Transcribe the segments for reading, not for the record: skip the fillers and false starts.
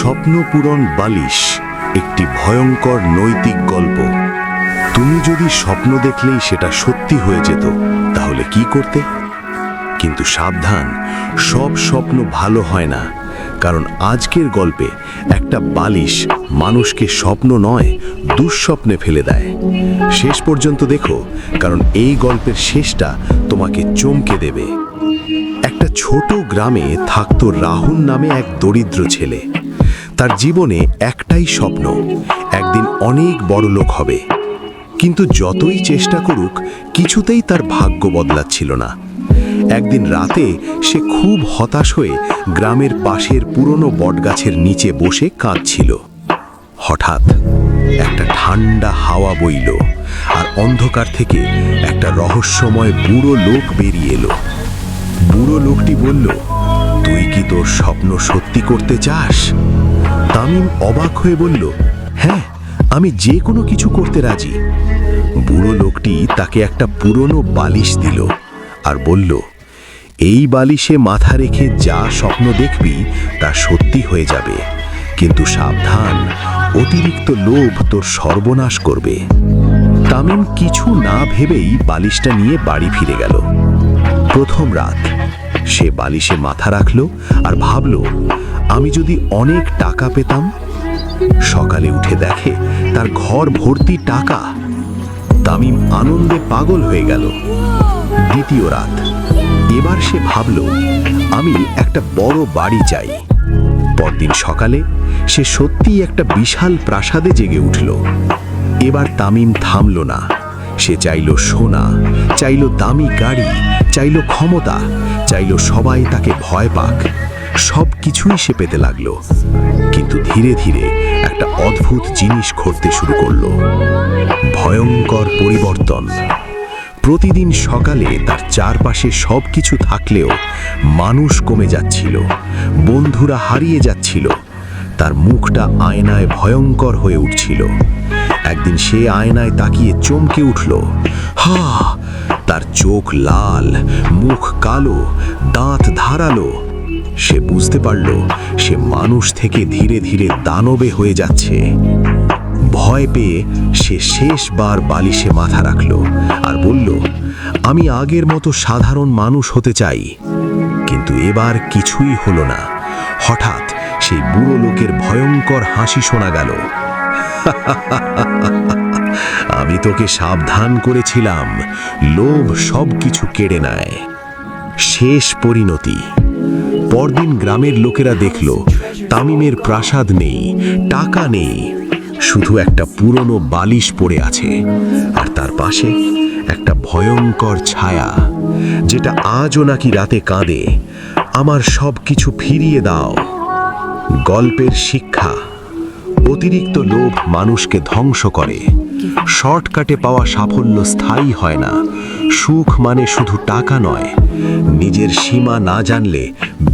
স্বপ্নপূরণ বালিশ একটি ভয়ঙ্কর নৈতিক গল্প। তুমি যদি স্বপ্ন দেখলেই সেটা সত্যি হয়ে যেত তাহলে কি করতে? কিন্তু সাবধান, সব স্বপ্ন ভালো হয় না। কারণ আজকের গল্পে একটা বালিশ মানুষকে স্বপ্ন নয় দুঃস্বপ্নে ফেলে দেয়। শেষ পর্যন্ত দেখো, কারণ এই গল্পের শেষটা তোমাকে চমকে দেবে। একটা ছোট গ্রামে থাকতো রাহুল নামে এক দরিদ্র ছেলে। তার জীবনে একটাই স্বপ্ন, একদিন অনেক বড় লোক হবে। কিন্তু যতই চেষ্টা করুক কিছুতেই তার ভাগ্য বদলাচ্ছিল না। একদিন রাতে সে খুব হতাশ হয়ে গ্রামের পাশের পুরনো বটগাছের নিচে বসে কাঁদছিল। হঠাৎ একটা ঠান্ডা হাওয়া বইল, আর অন্ধকার থেকে একটা রহস্যময় বুড়ো লোক বেরিয়ে এলো। বুড়ো লোকটি বলল, তুই কি তোর স্বপ্ন সত্যি করতে চাস? তামিম অবাক হয়ে বলল, হ্যাঁ, আমি যে কোনো কিছু করতে রাজি। বুড়ো লোকটি তাকে একটা পুরনো বালিশ দিল আর বলল, এই বালিশে মাথা রেখে যা স্বপ্ন দেখবি তা সত্যি হয়ে যাবে। কিন্তু সাবধান, অতিরিক্ত লোভ তোর সর্বনাশ করবে। তামিম কিছু না ভেবেই বালিশটা নিয়ে বাড়ি ফিরে গেল। প্রথম রাত সে বালিশে মাথা রাখল আর ভাবল, আমি যদি অনেক টাকা পেতাম। সকালে উঠে দেখে তার ঘর ভর্তি টাকা। তামিম আনন্দে পাগল হয়ে গেল। দ্বিতীয় রাত, এবার সে ভাবল, আমি একটা বড় বাড়ি চাই। পরদিন সকালে সে সত্যিই একটা বিশাল প্রাসাদে জেগে উঠল। এবার তামিম থামল না। সে চাইল সোনা, চাইল দামি গাড়ি, চাইল ক্ষমতা, চাইল সবাই তাকে ভয় পাক। সব কিছুই সে পেতে লাগলো। কিন্তু ধীরে ধীরে একটা অদ্ভুত জিনিস ঘটতে শুরু করলো, ভয়ঙ্কর পরিবর্তন। প্রতিদিন সকালে তার চারপাশে সব কিছু থাকলেও মানুষ কমে যাচ্ছিল, বন্ধুরা হারিয়ে যাচ্ছিল। তার মুখটা আয়নায় ভয়ঙ্কর হয়ে উঠছিল। একদিন সে আয়নায় তাকিয়ে চমকে উঠল। হা! তার চোখ লাল, মুখ কালো, দাঁত ধারালো। সে বুঝতে পারল সে মানুষ থেকে ধীরে ধীরে দানবে হয়ে যাচ্ছে। ভয় পেয়ে সে শেষবার বালিশে মাথা রাখল আর বলল, আমি আগের মতো সাধারণ মানুষ হতে চাই। কিন্তু এবার কিছুই হলো না। হঠাৎ সেই বুড়ো লোকের ভয়ঙ্কর হাসি শোনা গেল। আমি তোকে সাবধান করেছিলাম, লোভ সব কিছু কেড়ে নেয়। শেষ পরিণতি। পরদিন গ্রামের লোকেরা দেখল তামিমের প্রাসাদ নেই, টাকা নেই, শুধু একটা পুরনো বালিশ পড়ে আছে। আর তার পাশে একটা ভয়ঙ্কর ছায়া, যেটা আজও নাকি রাতে কাঁদে, আমার সব কিছু ফিরিয়ে দাও। গল্পের শিক্ষা, অতিরিক্ত লোভ মানুষকে ধ্বংস করে। শর্টকাটে পাওয়া সাফল্য স্থায়ী হয় না। সুখ মানে শুধু টাকা নয়, নিজের সীমা না জানলে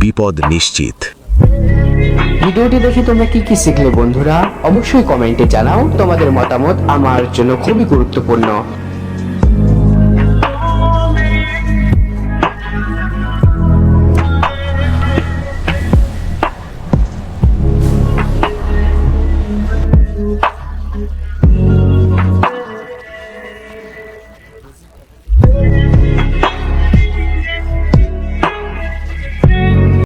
বিপদ নিশ্চিত। ভিডিওটি দেখে তোমরা কি কি শিখলে বন্ধুরা? অবশ্যই কমেন্টে জানাও। তোমাদের মতামত আমার জন্য খুবই গুরুত্বপূর্ণ।